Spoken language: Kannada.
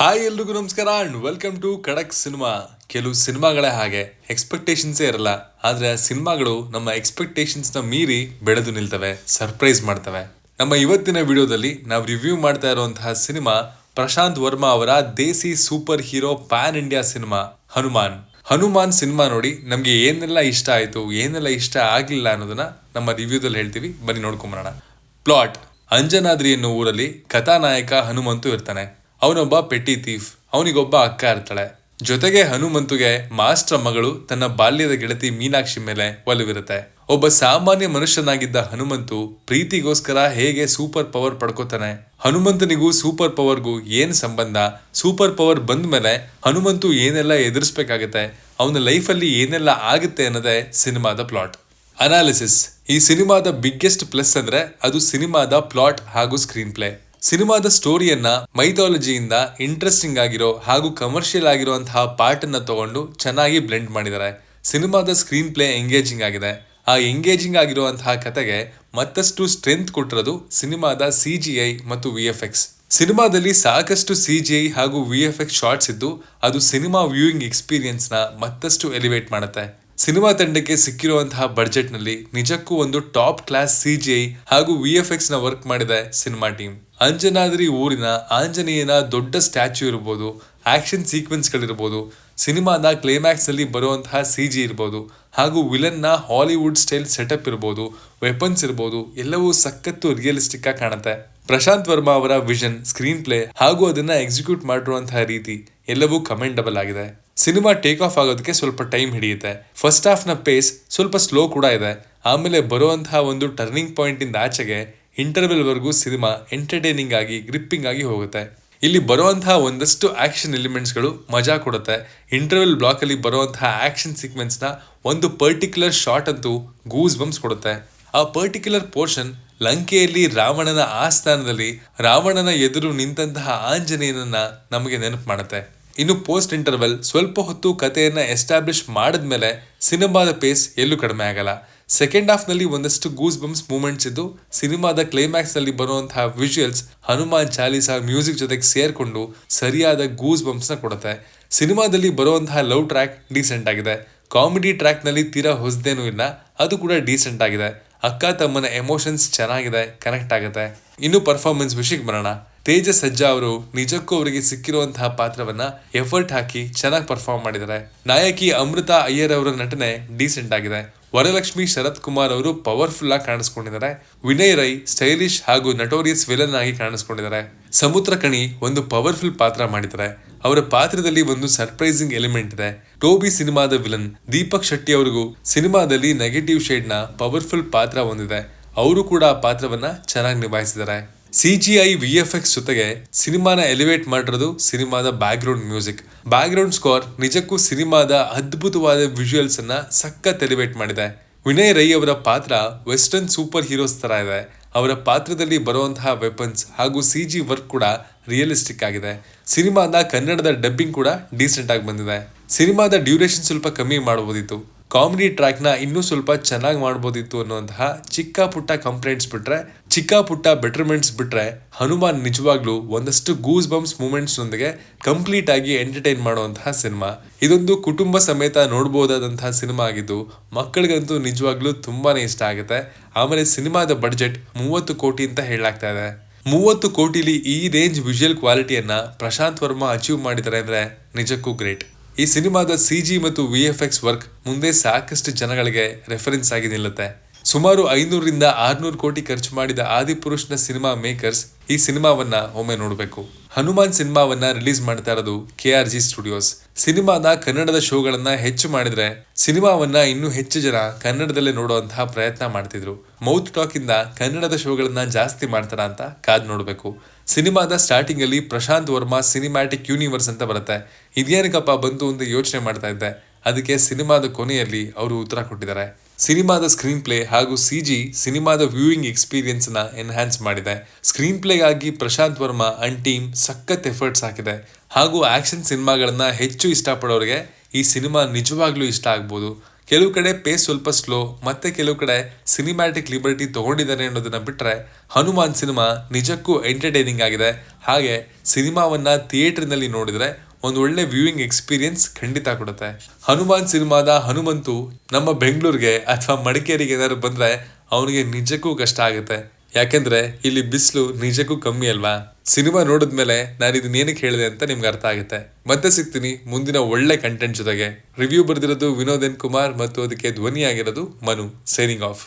ಹಾಯ್ ಎಲ್ರಿಗೂ ನಮಸ್ಕಾರ ಅಂಡ್ ವೆಲ್ಕಮ್ ಟು ಖಡಕ್ ಸಿನಿಮಾ. ಕೆಲವು ಸಿನಿಮಾಗಳೇ ಹಾಗೆ ಎಕ್ಸ್ಪೆಕ್ಟೇಷನ್ಸೇ ಇರಲ್ಲ, ಆದ್ರೆ ಆ ಸಿನಿಮಾಗಳು ನಮ್ಮ ಎಕ್ಸ್ಪೆಕ್ಟೇಷನ್ಸ್ ನ ಮೀರಿ ಬೆಳೆದು ನಿಲ್ತವೆ, ಸರ್ಪ್ರೈಸ್ ಮಾಡ್ತವೆ. ನಮ್ಮ ಇವತ್ತಿನ ವಿಡಿಯೋದಲ್ಲಿ ನಾವು ರಿವ್ಯೂ ಮಾಡ್ತಾ ಇರುವಂತಹ ಸಿನಿಮಾ ಪ್ರಶಾಂತ್ ವರ್ಮಾ ಅವರ desi super hero pan India cinema Hanuman. Hanuman cinema ನೋಡಿ ನಮ್ಗೆ ಏನೆಲ್ಲ ಇಷ್ಟ ಆಯ್ತು, ಏನೆಲ್ಲ ಇಷ್ಟ ಆಗ್ಲಿಲ್ಲ ಅನ್ನೋದನ್ನ ನಮ್ಮ ರಿವ್ಯೂದಲ್ಲಿ ಹೇಳ್ತೀವಿ, ಬನ್ನಿ ನೋಡ್ಕೊಂಬರೋಣ. ಪ್ಲಾಟ್: ಅಂಜನಾದ್ರಿ ಎನ್ನುವ ಊರಲ್ಲಿ ಕಥಾನಾಯಕ ಹನುಮಂತು ಇರ್ತಾನೆ. ಅವನೊಬ್ಬ ಪೆಟ್ಟಿ ಥೀಫ್. ಅವನಿಗೊಬ್ಬ ಅಕ್ಕ ಇರ್ತಾಳೆ. ಜೊತೆಗೆ ಹನುಮಂತುಗೆ ಮಾಸ್ಟರ್ ಮಗಳು ತನ್ನ ಬಾಲ್ಯದ ಗೆಳತಿ ಮೀನಾಕ್ಷಿ ಮೇಲೆ ಒಲವಿರುತ್ತೆ. ಒಬ್ಬ ಸಾಮಾನ್ಯ ಮನುಷ್ಯನಾಗಿದ್ದ ಹನುಮಂತು ಪ್ರೀತಿಗೋಸ್ಕರ ಹೇಗೆ ಸೂಪರ್ ಪವರ್ ಪಡ್ಕೋತಾನೆ, ಹನುಮಂತನಿಗೂ ಸೂಪರ್ ಪವರ್ಗೂ ಏನ್ ಸಂಬಂಧ, ಸೂಪರ್ ಪವರ್ ಬಂದ ಮೇಲೆ ಹನುಮಂತು ಏನೆಲ್ಲ ಎದುರಿಸ್ಬೇಕಾಗತ್ತೆ, ಅವನ ಲೈಫಲ್ಲಿ ಏನೆಲ್ಲ ಆಗುತ್ತೆ ಅನ್ನೋದೇ ಸಿನಿಮಾದ ಪ್ಲಾಟ್. ಅನಾಲಿಸಿಸ್: ಈ ಸಿನಿಮಾದ ಬಿಗ್ಗೆಸ್ಟ್ ಪ್ಲಸ್ ಅಂದ್ರೆ ಅದು ಸಿನಿಮಾದ ಪ್ಲಾಟ್ ಹಾಗೂ ಸ್ಕ್ರೀನ್ ಪ್ಲೇ. ಸಿನಿಮಾದ ಸ್ಟೋರಿಯನ್ನ ಮೈಥಾಲಜಿಯಿಂದ ಇಂಟ್ರೆಸ್ಟಿಂಗ್ ಆಗಿರೋ ಹಾಗೂ ಕಮರ್ಷಿಯಲ್ ಆಗಿರುವಂತಹ ಪಾರ್ಟ್ ಅನ್ನ ತಗೊಂಡು ಚೆನ್ನಾಗಿ ಬ್ಲೆಂಡ್ ಮಾಡಿದ್ದಾರೆ. ಸಿನಿಮಾದ ಸ್ಕ್ರೀನ್ ಪ್ಲೇ ಎಂಗೇಜಿಂಗ್ ಆಗಿದೆ. ಆ ಎಂಗೇಜಿಂಗ್ ಆಗಿರುವಂತಹ ಕತೆಗೆ ಮತ್ತಷ್ಟು ಸ್ಟ್ರೆಂತ್ ಕೊಟ್ಟಿರೋದು ಸಿನಿಮಾದ CGI ಮತ್ತು VFX. ಸಿನಿಮಾದಲ್ಲಿ ಸಾಕಷ್ಟು CGI ಹಾಗೂ VFX ಶಾರ್ಟ್ಸ್ ಇದ್ದು ಅದು ಸಿನಿಮಾ ವ್ಯೂಯಿಂಗ್ ಎಕ್ಸ್ಪೀರಿಯನ್ಸ್ ನ ಮತ್ತಷ್ಟು ಎಲಿವೇಟ್ ಮಾಡುತ್ತೆ. ಸಿನಿಮಾ ತಂಡಕ್ಕೆ ಸಿಕ್ಕಿರುವಂತಹ ಬಡ್ಜೆಟ್ ನಲ್ಲಿ ನಿಜಕ್ಕೂ ಒಂದು ಟಾಪ್ ಕ್ಲಾಸ್ CGI ಹಾಗೂ VFX ನ ವರ್ಕ್ ಮಾಡಿದೆ ಸಿನಿಮಾ ಟೀಮ್. ಅಂಜನಾದ್ರಿ ಊರಿನ ಆಂಜನೇಯನ ದೊಡ್ಡ ಸ್ಟ್ಯಾಚ್ಯೂ ಇರ್ಬೋದು, ಆಕ್ಷನ್ ಸೀಕ್ವೆನ್ಸ್ಗಳಿರ್ಬೋದು, ಸಿನಿಮಾದ ಕ್ಲೈಮ್ಯಾಕ್ಸ್ ಅಲ್ಲಿ ಬರುವಂತಹ CG ಇರ್ಬೋದು, ಹಾಗೂ ವಿಲನ್ ನ ಹಾಲಿವುಡ್ ಸ್ಟೈಲ್ ಸೆಟಪ್ ಇರ್ಬೋದು, ವೆಪನ್ಸ್ ಇರ್ಬೋದು, ಎಲ್ಲವೂ ಸಖತ್ತು ರಿಯಲಿಸ್ಟಿಕ್ ಆಗಿ ಕಾಣುತ್ತೆ. ಪ್ರಶಾಂತ್ ವರ್ಮಾ ಅವರ ವಿಷನ್, ಸ್ಕ್ರೀನ್ ಪ್ಲೇ ಹಾಗೂ ಅದನ್ನ ಎಕ್ಸಿಕ್ಯೂಟ್ ಮಾಡಿರುವಂತಹ ರೀತಿ ಎಲ್ಲವೂ ಕಮೆಂಡಬಲ್ ಆಗಿದೆ. ಸಿನಿಮಾ ಟೇಕ್ ಆಫ್ ಆಗೋದಕ್ಕೆ ಸ್ವಲ್ಪ ಟೈಮ್ ಹಿಡಿಯುತ್ತೆ. ಫಸ್ಟ್ ಹಾಫ್ ನ ಪೇಸ್ ಸ್ವಲ್ಪ ಸ್ಲೋ ಕೂಡ ಇದೆ. ಆಮೇಲೆ ಬರುವಂತಹ ಒಂದು ಟರ್ನಿಂಗ್ ಪಾಯಿಂಟ್ ಇಂದ ಆಚೆಗೆ ಇಂಟರ್ವೆಲ್ ವರೆಗೂ ಸಿನಿಮಾ ಎಂಟರ್ಟೈನಿಂಗ್ ಆಗಿ ಗ್ರಿಪ್ಪಿಂಗ್ ಆಗಿ ಹೋಗುತ್ತೆ. ಇಲ್ಲಿ ಬರುವಂತಹ ಒಂದಷ್ಟು ಆಕ್ಷನ್ ಎಲಿಮೆಂಟ್ಸ್ ಗಳು ಮಜಾ ಕೊಡುತ್ತೆ. ಇಂಟರ್ವೆಲ್ ಬ್ಲಾಕ್ ಅಲ್ಲಿ ಬರುವಂತಹ ಆಕ್ಷನ್ ಸೀಕ್ವೆನ್ಸ್ ನ ಒಂದು ಪರ್ಟಿಕ್ಯುಲರ್ ಶಾಟ್ ಅಂತೂ ಗೂಸ್ ಬಂಪ್ಸ್ ಕೊಡುತ್ತೆ. ಆ ಪರ್ಟಿಕ್ಯುಲರ್ ಪೋರ್ಷನ್ ಲಂಕೆಯಲ್ಲಿ ರಾವಣನ ಆಸ್ಥಾನದಲ್ಲಿ ರಾವಣನ ಎದುರು ನಿಂತಹ ಆಂಜನೇಯನನ್ನ ನಮಗೆ ನೆನಪು ಮಾಡುತ್ತೆ. ಇನ್ನು ಪೋಸ್ಟ್ ಇಂಟರ್ವೆಲ್ ಸ್ವಲ್ಪ ಹೊತ್ತು ಕಥೆಯನ್ನ ಎಸ್ಟಾಬ್ಲಿಷ್ ಮಾಡಿದ್ಮೇಲೆ ಸಿನಿಮಾದ ಪೇಸ್ ಎಲ್ಲೂ ಕಡಿಮೆ ಆಗಲ್ಲ. ಸೆಕೆಂಡ್ ಹಾಫ್ ನಲ್ಲಿ ಒಂದಷ್ಟು ಗೂಸ್ ಬಂಪ್ಸ್ ಮೂಮೆಂಟ್ಸ್ ಇದ್ದು ಸಿನಿಮಾದ ಕ್ಲೈಮ್ಯಾಕ್ಸ್ ನಲ್ಲಿ ಬರುವಂತಹ ವಿಜುವಲ್ಸ್ ಹನುಮಾನ್ ಚಾಲೀಸಾ ಮ್ಯೂಸಿಕ್ ಜೊತೆಗೆ ಸೇರ್ಕೊಂಡು ಸರಿಯಾದ ಗೂಸ್ ಬಂಪ್ಸ್ ನ ಕೊಡುತ್ತೆ. ಸಿನಿಮಾದಲ್ಲಿ ಬರುವಂತಹ ಲವ್ ಟ್ರ್ಯಾಕ್ ಡೀಸೆಂಟ್ ಆಗಿದೆ. ಕಾಮಿಡಿ ಟ್ರ್ಯಾಕ್ ನಲ್ಲಿ ತೀರಾ ಹೊಸದೇನೂ ಇಲ್ಲ, ಅದು ಕೂಡ ಡೀಸೆಂಟ್ ಆಗಿದೆ. ಅಕ್ಕ ತಮ್ಮನ ಎಮೋಷನ್ಸ್ ಚೆನ್ನಾಗಿದೆ, ಕನೆಕ್ಟ್ ಆಗುತ್ತೆ. ಇನ್ನು ಪರ್ಫಾರ್ಮೆನ್ಸ್ ವಿಷಯಕ್ಕೆ ಬರೋಣ. ತೇಜಸ್ ಸಜ್ಜಾ ಅವರು ನಿಜಕ್ಕೂ ಅವರಿಗೆ ಸಿಕ್ಕಿರುವಂತಹ ಪಾತ್ರವನ್ನ ಎಫರ್ಟ್ ಹಾಕಿ ಚೆನ್ನಾಗಿ ಪರ್ಫಾರ್ಮ್ ಮಾಡಿದ್ದಾರೆ. ನಾಯಕಿ ಅಮೃತಾ ಅಯ್ಯರ್ ಅವರ ನಟನೆ ಡೀಸೆಂಟ್ ಆಗಿದೆ. ವರಲಕ್ಷ್ಮಿ ಶರತ್ ಕುಮಾರ್ ಅವರು ಪವರ್ಫುಲ್ ಆಗಿ ಕಾಣಿಸ್ಕೊಂಡಿದ್ದಾರೆ. ವಿನಯ್ ರೈ ಸ್ಟೈಲಿಶ್ ಹಾಗೂ ನಟೋರಿಯಸ್ ವಿಲನ್ ಆಗಿ ಕಾಣಿಸ್ಕೊಂಡಿದ್ದಾರೆ. ಸಮುದ್ರಕಣಿ ಒಂದು ಪವರ್ಫುಲ್ ಪಾತ್ರ ಮಾಡಿದ್ದಾರೆ. ಅವರ ಪಾತ್ರದಲ್ಲಿ ಒಂದು ಸರ್ಪ್ರೈಸಿಂಗ್ ಎಲಿಮೆಂಟ್ ಇದೆ. ಟೋಬಿ ಸಿನಿಮಾದ ವಿಲನ್ ದೀಪಕ್ ಶೆಟ್ಟಿ ಅವರಿಗೂ ಸಿನಿಮಾದಲ್ಲಿ ನೆಗೆಟಿವ್ ಶೇಡ್ ನ ಪವರ್ಫುಲ್ ಪಾತ್ರ ಹೊಂದಿದೆ. ಅವರು ಕೂಡ ಆ ಪಾತ್ರವನ್ನ ಚೆನ್ನಾಗಿ ನಿಭಾಯಿಸಿದ್ದಾರೆ. CGI VFX ಜೊತೆಗೆ ಸಿನಿಮಾನ ಎಲಿವೇಟ್ ಮಾಡಿರೋದು ಸಿನಿಮಾದ ಬ್ಯಾಕ್ಗ್ರೌಂಡ್ ಮ್ಯೂಸಿಕ್. ಬ್ಯಾಕ್ಗ್ರೌಂಡ್ ಸ್ಕೋರ್ ನಿಜಕ್ಕೂ ಸಿನಿಮಾದ ಅದ್ಭುತವಾದ ವಿಜುವಲ್ಸ್ ಅನ್ನ ಸಖತ್ ಎಲಿವೇಟ್ ಮಾಡಿದೆ. ವಿನಯ್ ರೈ ಅವರ ಪಾತ್ರ ವೆಸ್ಟರ್ನ್ ಸೂಪರ್ ಹೀರೋಸ್ ತರ ಇದೆ. ಅವರ ಪಾತ್ರದಲ್ಲಿ ಬರುವಂತಹ ವೆಪನ್ಸ್ ಹಾಗೂ CG ವರ್ಕ್ ಕೂಡ ರಿಯಲಿಸ್ಟಿಕ್ ಆಗಿದೆ. ಸಿನಿಮಾದ ಕನ್ನಡದ ಡಬ್ಬಿಂಗ್ ಕೂಡ ಡೀಸೆಂಟ್ ಆಗಿ ಬಂದಿದೆ. ಸಿನಿಮಾದ ಡ್ಯೂರೇಷನ್ ಸ್ವಲ್ಪ ಕಮ್ಮಿ ಮಾಡಬಹುದಿತ್ತು. ಕಾಮಿಡಿ ಟ್ರ್ಯಾಕ್ ನ ಇನ್ನೂ ಸ್ವಲ್ಪ ಚೆನ್ನಾಗಿ ಮಾಡಬಹುದಿತ್ತು ಅನ್ನುವಂತಹ ಚಿಕ್ಕ ಪುಟ್ಟ ಕಂಪ್ಲೇಂಟ್ಸ್ ಬಿಟ್ರೆ, ಚಿಕ್ಕ ಪುಟ್ಟ ಬೆಟರ್ಮೆಂಟ್ಸ್ ಬಿಟ್ರೆ ಹನುಮಾನ್ ನಿಜವಾಗ್ಲೂ ಒಂದಷ್ಟು ಗೂಸ್ ಬಂಪ್ಸ್ ಮೂಮೆಂಟ್ಸ್ ನೊಂದಿಗೆ ಕಂಪ್ಲೀಟ್ ಆಗಿ ಎಂಟರ್ಟೈನ್ ಮಾಡುವಂತಹ ಸಿನಿಮಾ. ಇದೊಂದು ಕುಟುಂಬ ಸಮೇತ ನೋಡಬಹುದಾದಂತಹ ಸಿನಿಮಾ ಆಗಿದ್ದು ಮಕ್ಕಳಿಗಂತೂ ನಿಜವಾಗ್ಲೂ ತುಂಬಾನೇ ಇಷ್ಟ ಆಗುತ್ತೆ. ಆಮೇಲೆ ಸಿನಿಮಾದ ಬಡ್ಜೆಟ್ 30 ಕೋಟಿ ಅಂತ ಹೇಳಲಾಗ್ತಾ ಇದೆ. 30 ಕೋಟಿಲಿ ಈ ರೇಂಜ್ ವಿಜುವಲ್ ಕ್ವಾಲಿಟಿಯನ್ನ ಪ್ರಶಾಂತ್ ವರ್ಮಾ ಅಚೀವ್ ಮಾಡಿದ್ದಾರೆ ಅಂದ್ರೆ ನಿಜಕ್ಕೂ ಗ್ರೇಟ್. ಈ ಸಿನಿಮಾದ CG ಮತ್ತು VFX ವರ್ಕ್ ಮುಂದೆ ಸಾಕಷ್ಟು ಜನಗಳಿಗೆ ರೆಫರೆನ್ಸ್ ಆಗಿ ನಿಲ್ಲುತ್ತೆ. ಸುಮಾರು 500ರಿಂದ 600 ಕೋಟಿ ಖರ್ಚು ಮಾಡಿದ ಆದಿಪುರುಷ್ನ ಸಿನಿಮಾ ಮೇಕರ್ಸ್ ಈ ಸಿನಿಮಾವನ್ನ ಒಮ್ಮೆ ನೋಡಬೇಕು. ಹನುಮಾನ್ ಸಿನಿಮಾವನ್ನ ರಿಲೀಸ್ ಮಾಡ್ತಾ ಇರೋದು KRG ಸ್ಟುಡಿಯೋಸ್. ಸಿನಿಮಾದ ಕನ್ನಡದ ಶೋಗಳನ್ನ ಹೆಚ್ಚು ಮಾಡಿದ್ರೆ ಸಿನಿಮಾವನ್ನ ಇನ್ನೂ ಹೆಚ್ಚು ಜನ ಕನ್ನಡದಲ್ಲೇ ನೋಡುವಂತಹ ಪ್ರಯತ್ನ ಮಾಡ್ತಿದ್ರು. ಮೌತ್ ಟಾಕ್ ಇಂದ ಕನ್ನಡದ ಶೋಗಳನ್ನ ಜಾಸ್ತಿ ಮಾಡ್ತಾರ ಅಂತ ಕಾದ್ ನೋಡ್ಬೇಕು. ಸಿನಿಮಾದ ಸ್ಟಾರ್ಟಿಂಗ್ ಅಲ್ಲಿ ಪ್ರಶಾಂತ್ ವರ್ಮಾ ಸಿನಿಮ್ಯಾಟಿಕ್ ಯೂನಿವರ್ಸ್ ಅಂತ ಬರುತ್ತೆ. ಇದೇನಕ್ಕಪ್ಪ ಬಂತು ಅಂತ ಯೋಚನೆ ಮಾಡ್ತಾ ಇದ್ದೆ. ಅದಕ್ಕೆ ಸಿನಿಮಾದ ಕೊನೆಯಲ್ಲಿ ಅವರು ಉತ್ತರ ಕೊಟ್ಟಿದ್ದಾರೆ. ಸಿನಿಮಾದ ಸ್ಕ್ರೀನ್ ಪ್ಲೇ ಹಾಗೂ CG ಸಿನಿಮಾದ ವ್ಯೂಯಿಂಗ್ ಎಕ್ಸ್ಪೀರಿಯನ್ಸ್ ನ ಎನ್ಹಾನ್ಸ್ ಮಾಡಿದೆ. ಸ್ಕ್ರೀನ್ ಪ್ಲೇಗಾಗಿ ಪ್ರಶಾಂತ್ ವರ್ಮಾ ಅಂಡ್ ಟೀಮ್ ಸಖತ್ ಎಫರ್ಟ್ಸ್ ಹಾಕಿದೆ. ಹಾಗೂ ಆಕ್ಷನ್ ಸಿನಿಮಾಗಳನ್ನ ಹೆಚ್ಚು ಇಷ್ಟಪಡೋರಿಗೆ ಈ ಸಿನಿಮಾ ನಿಜವಾಗ್ಲೂ ಇಷ್ಟ ಆಗ್ಬೋದು. ಕೆಲವು ಕಡೆ ಪೇಸ್ ಸ್ವಲ್ಪ ಸ್ಲೋ, ಮತ್ತೆ ಕೆಲವು ಕಡೆ ಸಿನಿಮ್ಯಾಟಿಕ್ ಲಿಬರ್ಟಿ ತಗೊಂಡಿದ್ದಾರೆ ಅನ್ನೋದನ್ನ ಬಿಟ್ರೆ ಹನುಮಾನ್ ಸಿನಿಮಾ ನಿಜಕ್ಕೂ ಎಂಟರ್ಟೈನಿಂಗ್ ಆಗಿದೆ. ಹಾಗೆ ಸಿನಿಮಾವನ್ನ ಥಿಯೇಟರ್ನಲ್ಲಿ ನೋಡಿದ್ರೆ ಒಂದು ಒಳ್ಳೆ ವ್ಯೂಯಿಂಗ್ ಎಕ್ಸ್ಪೀರಿಯನ್ಸ್ ಖಂಡಿತ ಕೊಡುತ್ತೆ. ಹನುಮಾನ್ ಸಿನಿಮಾದ ಹನುಮಂತು ನಮ್ಮ ಬೆಂಗಳೂರಿಗೆ ಅಥವಾ ಮಡಿಕೇರಿಗೆ ಏನಾದ್ರು ಬಂದ್ರೆ ಅವನಿಗೆ ನಿಜಕ್ಕೂ ಕಷ್ಟ ಆಗುತ್ತೆ. ಯಾಕೆಂದ್ರೆ ಇಲ್ಲಿ ಬಿಸಿಲು ನಿಜಕ್ಕೂ ಕಮ್ಮಿ ಅಲ್ವಾ. ಸಿನಿಮಾ ನೋಡಿದ್ಮೇಲೆ ನಾನು ಇದನ್ನ ಏನಕ್ಕೆ ಹೇಳಿದೆ ಅಂತ ನಿಮ್ಗೆ ಅರ್ಥ ಆಗುತ್ತೆ. ಮತ್ತೆ ಸಿಗ್ತೀನಿ ಮುಂದಿನ ಒಳ್ಳೆ ಕಂಟೆಂಟ್ ಜೊತೆಗೆ. ರಿವ್ಯೂ ಬರೆದಿರೋದು ವಿನೋದ್ ಎನ್ ಕುಮಾರ್ ಮತ್ತು ಅದಕ್ಕೆ ಧ್ವನಿಯಾಗಿರೋದು ಮನು. Signing off.